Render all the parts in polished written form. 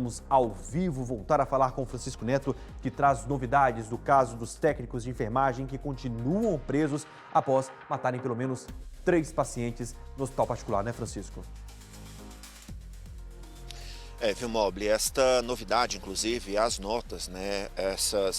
vamos ao vivo voltar a falar com o Francisco Neto, que traz novidades do caso dos técnicos de enfermagem que continuam presos após matarem pelo menos 3 pacientes no hospital particular, né, Francisco? Viu, Mobley, esta novidade, inclusive, as notas, né,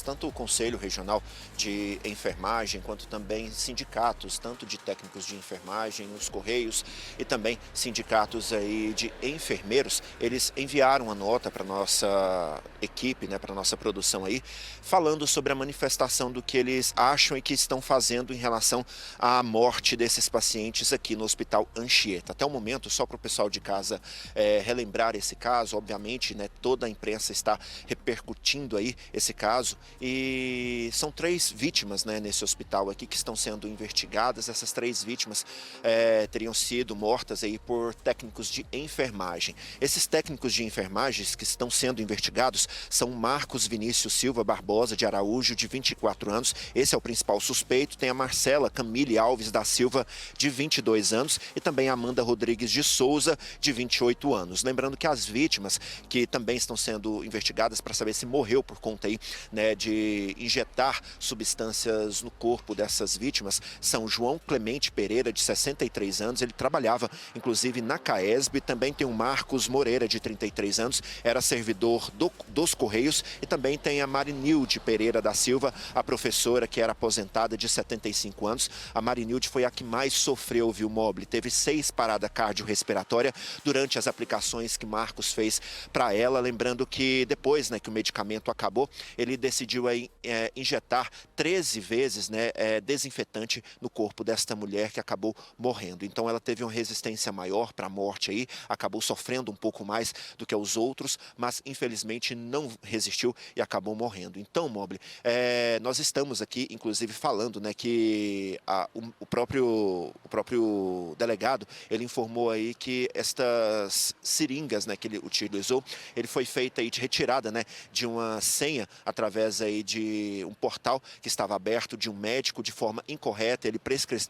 tanto o Conselho Regional de Enfermagem, quanto também sindicatos, tanto de técnicos de enfermagem, os Correios e também sindicatos aí de enfermeiros, eles enviaram a nota para nossa equipe, né, para nossa produção aí, falando sobre a manifestação do que eles acham e que estão fazendo em relação à morte desses pacientes aqui no Hospital Anchieta. Até o momento, só para o pessoal de casa relembrar esse caso, obviamente, né, toda a imprensa está repercutindo aí esse caso e são 3 vítimas, né, nesse hospital aqui que estão sendo investigadas. Essas 3 vítimas teriam sido mortas aí por técnicos de enfermagem. Esses técnicos de enfermagem que estão sendo investigados são Marcos Vinícius Silva Barbosa de Araújo, de 24 anos. Esse é o principal suspeito. Tem a Marcela Camille Alves da Silva, de 22 anos, e também a Amanda Rodrigues de Souza, de 28 anos. Lembrando que as vítimas que também estão sendo investigadas para saber se morreu por conta aí, né, de injetar substâncias no corpo dessas vítimas são João Clemente Pereira, de 63 anos, ele trabalhava inclusive na CAESB. Também tem o Marcos Moreira, de 33 anos, era servidor dos Correios, e também tem a Marinilde Pereira da Silva, a professora que era aposentada, de 75 anos. A Marinilde foi a que mais sofreu, viu, Mobley? Teve 6 paradas cardiorrespiratórias durante as aplicações que Marcos fez para ela. Lembrando que depois, né, que o medicamento acabou, ele decidiu aí, injetar 13 vezes, né, desinfetante no corpo desta mulher, que acabou morrendo. Então ela teve uma resistência maior para a morte aí, acabou sofrendo um pouco mais do que os outros, mas infelizmente não resistiu e acabou morrendo. Então, Mobley, nós estamos aqui inclusive falando, né, que o próprio delegado, ele informou aí que estas seringas, né, que ele utilizou, ele foi feita aí de retirada, né, de uma senha através aí de um portal que estava aberto de um médico de forma incorreta. Ele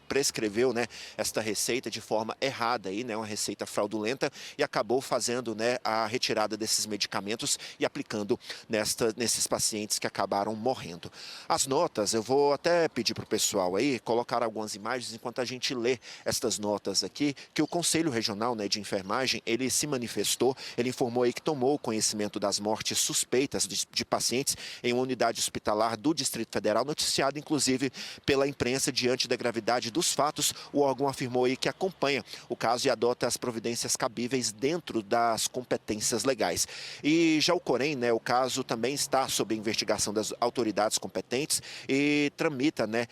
prescreveu, né, esta receita de forma errada aí, né, uma receita fraudulenta, e acabou fazendo, né, a retirada desses medicamentos e aplicando nesses pacientes que acabaram morrendo. As notas, eu vou até pedir para o pessoal aí colocar algumas imagens enquanto a gente lê estas notas aqui, que o Conselho Regional, né, de Enfermagem, ele se manifestou. Ele informou aí que tomou conhecimento das mortes suspeitas de pacientes em uma unidade hospitalar do Distrito Federal, noticiado inclusive pela imprensa. Diante da gravidade dos fatos, o órgão afirmou aí que acompanha o caso e adota as providências cabíveis dentro das competências legais. E já o Corém, né, o caso também está sob a investigação das autoridades competentes e tramita, né,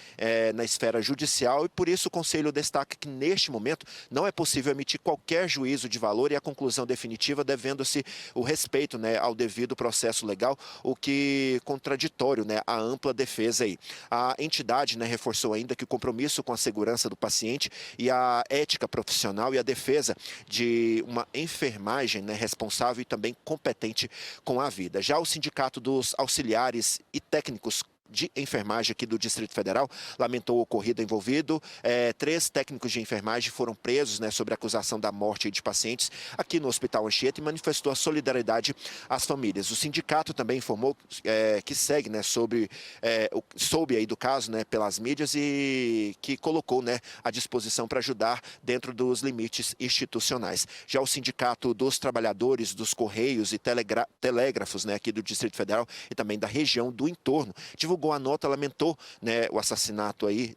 na esfera judicial, e por isso o Conselho destaca que neste momento não é possível emitir qualquer juízo de valor, e a conclusão definitiva devendo-se o respeito, né, ao devido processo legal, o que contraditório, né, à ampla defesa aí. A entidade, né, reforçou ainda que o compromisso com a segurança do paciente e a ética profissional e a defesa de uma enfermagem, né, responsável e também competente com a vida. Já o Sindicato dos Auxiliares e Técnicos de enfermagem aqui do Distrito Federal lamentou o ocorrido envolvido. 3 técnicos de enfermagem foram presos, né, sobre a acusação da morte de pacientes aqui no Hospital Anchieta, e manifestou a solidariedade às famílias. O sindicato também informou que segue, né, soube aí do caso, né, pelas mídias, e que colocou, né, à disposição para ajudar dentro dos limites institucionais. Já o Sindicato dos Trabalhadores dos Correios e Telégrafos, né, aqui do Distrito Federal e também da região do entorno, divulgou a nota, lamentou, né, o assassinato aí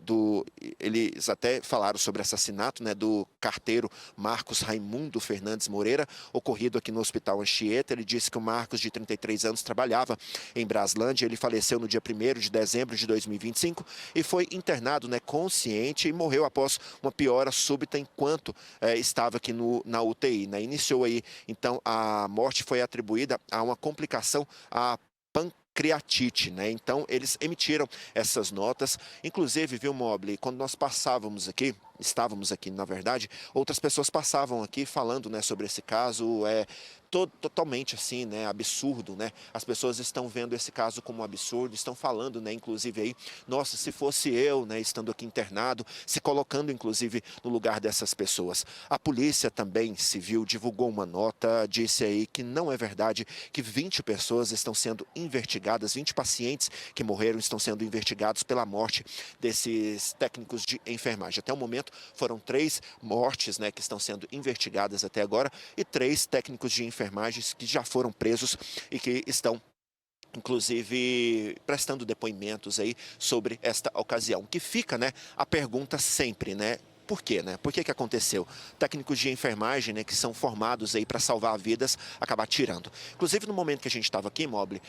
eles até falaram sobre o assassinato, né, do carteiro Marcos Raimundo Fernandes Moreira, ocorrido aqui no Hospital Anchieta. Ele disse que o Marcos, de 33 anos, trabalhava em Braslândia. Ele faleceu no dia 1º de dezembro de 2025 e foi internado, né, consciente, e morreu após uma piora súbita enquanto estava aqui na UTI, né. Iniciou aí, então, a morte foi atribuída a uma complicação, a pancreatite, né? Então eles emitiram essas notas. Inclusive, viu, Mobley, quando nós passávamos aqui estávamos aqui, na verdade, outras pessoas passavam aqui falando, né, sobre esse caso, totalmente assim, né, absurdo, né? As pessoas estão vendo esse caso como um absurdo, estão falando, né, inclusive aí, nossa, se fosse eu, né, estando aqui internado, se colocando inclusive no lugar dessas pessoas. A polícia também civil divulgou uma nota, disse aí que não é verdade que 20 pessoas estão sendo investigadas, 20 pacientes que morreram estão sendo investigados pela morte desses técnicos de enfermagem. Até o momento foram 3 mortes, né, que estão sendo investigadas até agora e 3 técnicos de enfermagem que já foram presos e que estão, inclusive, prestando depoimentos aí sobre esta ocasião. Que fica, né, a pergunta sempre, né? Por quê, né? Por que aconteceu? Técnicos de enfermagem, né, que são formados aí para salvar vidas, acabar tirando. Inclusive, no momento que a gente estava aqui, Mobile,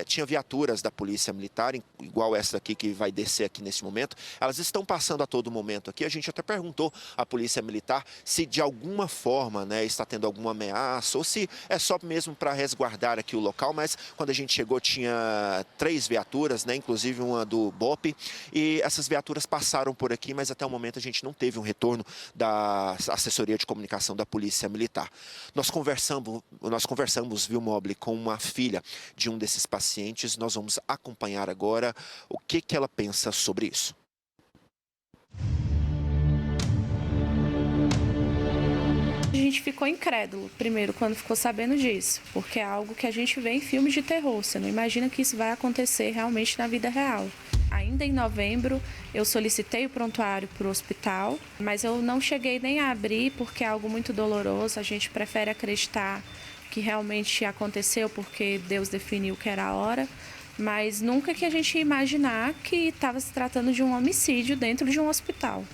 tinha viaturas da Polícia Militar, igual essa daqui que vai descer aqui nesse momento. Elas estão passando a todo momento aqui. A gente até perguntou à Polícia Militar se de alguma forma, né, está tendo alguma ameaça ou se é só mesmo para resguardar aqui o local. Mas quando a gente chegou tinha 3 viaturas, né, inclusive uma do BOPE, e essas viaturas passaram por aqui, mas até o momento a gente não teve um retorno da assessoria de comunicação da Polícia Militar. Nós conversamos, viu, Mobile, com uma filha de um desses pacientes. Nós vamos acompanhar agora o que ela pensa sobre isso. A gente ficou incrédulo, primeiro, quando ficou sabendo disso, porque é algo que a gente vê em filmes de terror. Você não imagina que isso vai acontecer realmente na vida real. Ainda em novembro, eu solicitei o prontuário para o hospital, mas eu não cheguei nem a abrir porque é algo muito doloroso. A gente prefere acreditar que realmente aconteceu porque Deus definiu que era a hora, mas nunca que a gente ia imaginar que estava se tratando de um homicídio dentro de um hospital.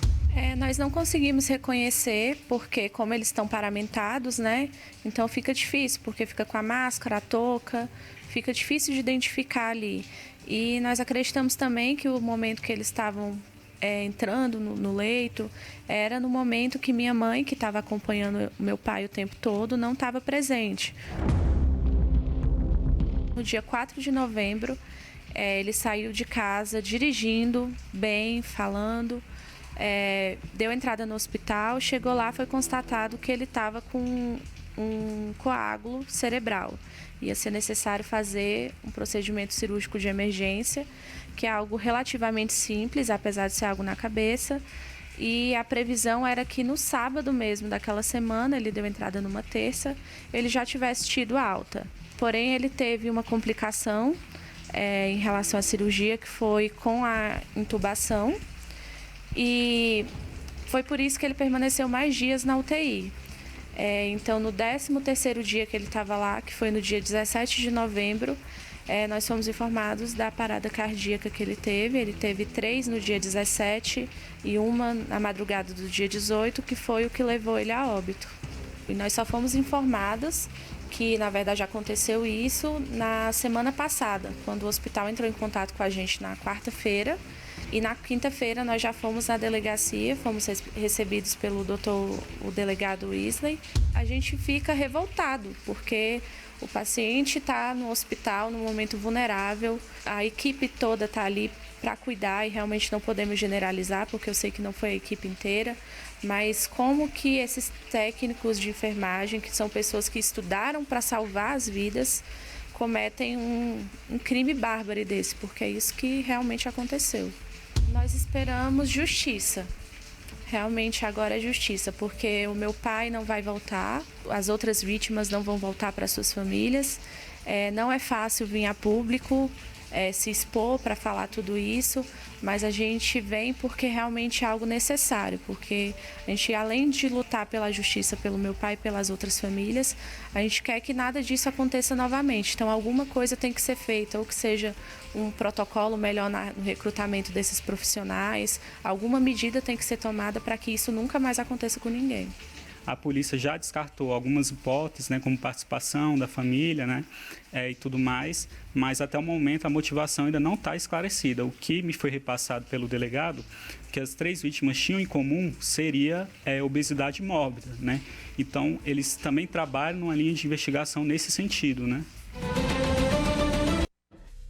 Nós não conseguimos reconhecer porque, como eles estão paramentados, né? Então fica difícil, porque fica com a máscara, a touca, fica difícil de identificar ali. E nós acreditamos também que o momento que eles estavam entrando no leito era no momento que minha mãe, que estava acompanhando o meu pai o tempo todo, não estava presente. No dia 4 de novembro, ele saiu de casa dirigindo bem, falando. Deu entrada no hospital, chegou lá, foi constatado que ele estava com um coágulo cerebral. Ia ser necessário fazer um procedimento cirúrgico de emergência, que é algo relativamente simples, apesar de ser algo na cabeça. E a previsão era que no sábado mesmo daquela semana, ele deu entrada numa terça, ele já tivesse tido alta. Porém, ele teve uma complicação em relação à cirurgia, que foi com a intubação. E foi por isso que ele permaneceu mais dias na UTI. Então, no 13º dia que ele estava lá, que foi no dia 17 de novembro, nós fomos informados da parada cardíaca que ele teve. Ele teve 3 no dia 17 e uma na madrugada do dia 18, que foi o que levou ele a óbito. E nós só fomos informados que, na verdade, aconteceu isso na semana passada, quando o hospital entrou em contato com a gente na quarta-feira. E na quinta-feira nós já fomos na delegacia, fomos recebidos pelo o delegado Wesley. A gente fica revoltado, porque o paciente está no hospital num momento vulnerável, a equipe toda está ali para cuidar e realmente não podemos generalizar, porque eu sei que não foi a equipe inteira, mas como que esses técnicos de enfermagem, que são pessoas que estudaram para salvar as vidas, cometem um crime bárbaro desse, porque é isso que realmente aconteceu. Nós esperamos justiça. Realmente agora é justiça, porque o meu pai não vai voltar, as outras vítimas não vão voltar para suas famílias. Não é fácil vir a público, se expor para falar tudo isso, mas a gente vem porque realmente é algo necessário, porque a gente, além de lutar pela justiça pelo meu pai e pelas outras famílias, a gente quer que nada disso aconteça novamente. Então, alguma coisa tem que ser feita, ou que seja um protocolo melhor no recrutamento desses profissionais, alguma medida tem que ser tomada para que isso nunca mais aconteça com ninguém. A polícia já descartou algumas hipóteses, né, como participação da família, né, e tudo mais, mas até o momento a motivação ainda não está esclarecida. O que me foi repassado pelo delegado, que as 3 vítimas tinham em comum, seria obesidade mórbida, né? Então, eles também trabalham numa linha de investigação nesse sentido, né?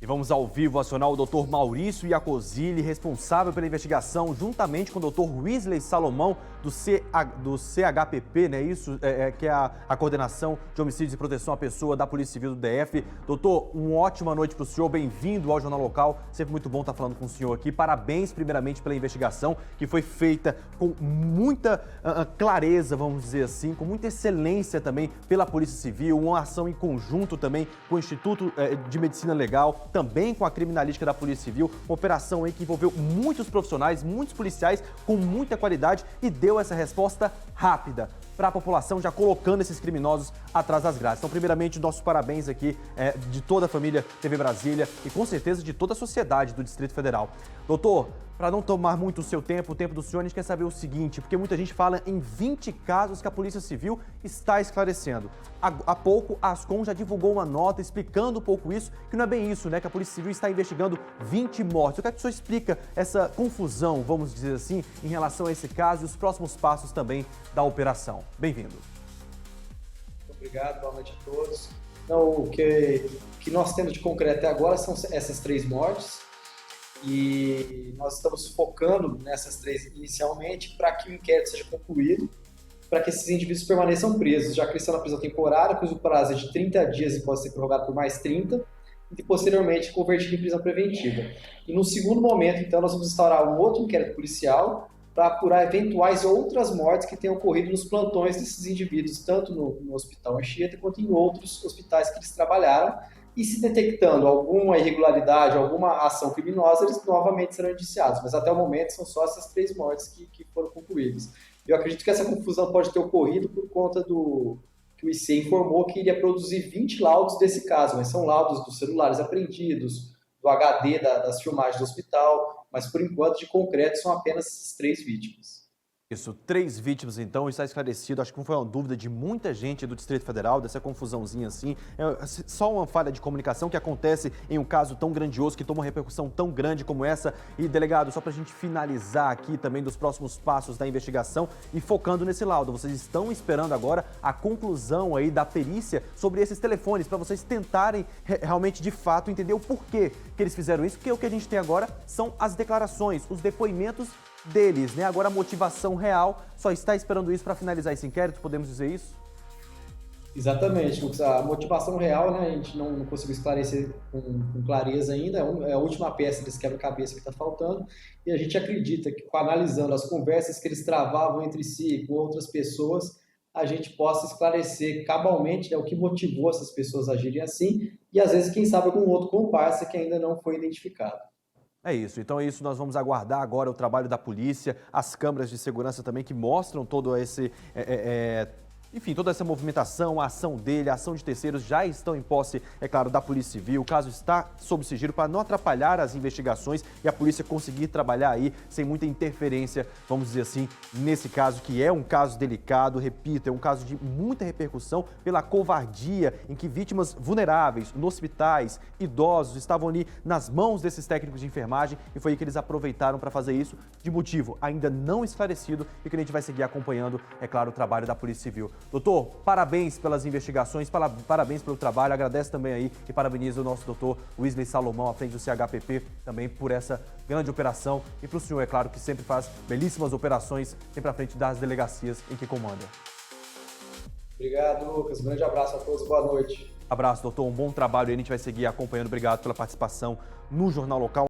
vamos ao vivo acionar o Dr. Maurício Iacozzi, responsável pela investigação, juntamente com o Dr. Wesley Salomão, do CHPP, né? Isso que é a Coordenação de Homicídios e Proteção à Pessoa da Polícia Civil do DF. Doutor, uma ótima noite para o senhor, bem-vindo ao Jornal Local. Sempre muito bom estar falando com o senhor aqui. Parabéns, primeiramente, pela investigação, que foi feita com muita clareza, vamos dizer assim, com muita excelência também pela Polícia Civil, uma ação em conjunto também com o Instituto de Medicina Legal, também com a Criminalística da Polícia Civil, uma operação aí que envolveu muitos profissionais, muitos policiais com muita qualidade e deu essa resposta rápida para a população, já colocando esses criminosos atrás das grades. Então, primeiramente, nossos parabéns aqui de toda a família TV Brasília e com certeza de toda a sociedade do Distrito Federal. Doutor, para não tomar muito o seu tempo, o tempo do senhor, a gente quer saber o seguinte, porque muita gente fala em 20 casos que a Polícia Civil está esclarecendo. Há pouco, a Ascom já divulgou uma nota explicando um pouco isso, que não é bem isso, né? Que a Polícia Civil está investigando 20 mortes. Eu quero que o senhor explica essa confusão, vamos dizer assim, em relação a esse caso e os próximos passos também da operação. Bem-vindo. Obrigado, boa noite a todos. Então, o que nós temos de concreto até agora são essas 3 mortes. E nós estamos focando nessas 3 inicialmente para que o inquérito seja concluído, para que esses indivíduos permaneçam presos, já que eles estão na prisão temporária, cujo prazo é de 30 dias e pode ser prorrogado por mais 30, e posteriormente convertido em prisão preventiva. E no segundo momento, então, nós vamos instaurar um outro inquérito policial para apurar eventuais outras mortes que tenham ocorrido nos plantões desses indivíduos, tanto no Hospital Anchieta quanto em outros hospitais que eles trabalharam. E se detectando alguma irregularidade, alguma ação criminosa, eles novamente serão indiciados. Mas até o momento são só essas 3 mortes que foram concluídas. Eu acredito que essa confusão pode ter ocorrido por conta que o IC informou que iria produzir 20 laudos desse caso, mas são laudos dos celulares apreendidos, do HD das filmagens do hospital, mas por enquanto de concreto são apenas essas 3 vítimas. Isso, 3 vítimas então, está esclarecido, acho que não foi uma dúvida de muita gente do Distrito Federal, dessa confusãozinha assim, é só uma falha de comunicação que acontece em um caso tão grandioso, que toma uma repercussão tão grande como essa. E delegado, só para a gente finalizar aqui também dos próximos passos da investigação e focando nesse laudo, vocês estão esperando agora a conclusão aí da perícia sobre esses telefones, para vocês tentarem realmente de fato entender o porquê que eles fizeram isso, porque o que a gente tem agora são as declarações, os depoimentos deles, né? Agora a motivação real, só está esperando isso para finalizar esse inquérito, podemos dizer isso? Exatamente, Lucas. A motivação real, né, a gente não conseguiu esclarecer com clareza ainda, é a última peça desse quebra-cabeça que está faltando, e a gente acredita que, analisando as conversas que eles travavam entre si com outras pessoas, a gente possa esclarecer cabalmente, né, o que motivou essas pessoas a agirem assim, e às vezes, quem sabe, algum outro comparsa que ainda não foi identificado. É isso, então é isso, nós vamos aguardar agora o trabalho da polícia, as câmeras de segurança também que mostram todo esse, enfim, toda essa movimentação, a ação dele, a ação de terceiros já estão em posse, é claro, da Polícia Civil. O caso está sob sigilo para não atrapalhar as investigações e a polícia conseguir trabalhar aí sem muita interferência, vamos dizer assim, nesse caso que é um caso delicado, repito, é um caso de muita repercussão pela covardia em que vítimas vulneráveis, nos hospitais, idosos, estavam ali nas mãos desses técnicos de enfermagem e foi aí que eles aproveitaram para fazer isso de motivo ainda não esclarecido e que a gente vai seguir acompanhando, é claro, o trabalho da Polícia Civil. Doutor, parabéns pelas investigações, parabéns pelo trabalho, agradeço também aí e parabenizo o nosso doutor Wesley Salomão, à frente do CHPP, também por essa grande operação e para o senhor, é claro, que sempre faz belíssimas operações, sempre à frente das delegacias em que comanda. Obrigado, Lucas. Um grande abraço a todos, boa noite. Abraço, doutor, um bom trabalho e a gente vai seguir acompanhando. Obrigado pela participação no Jornal Local.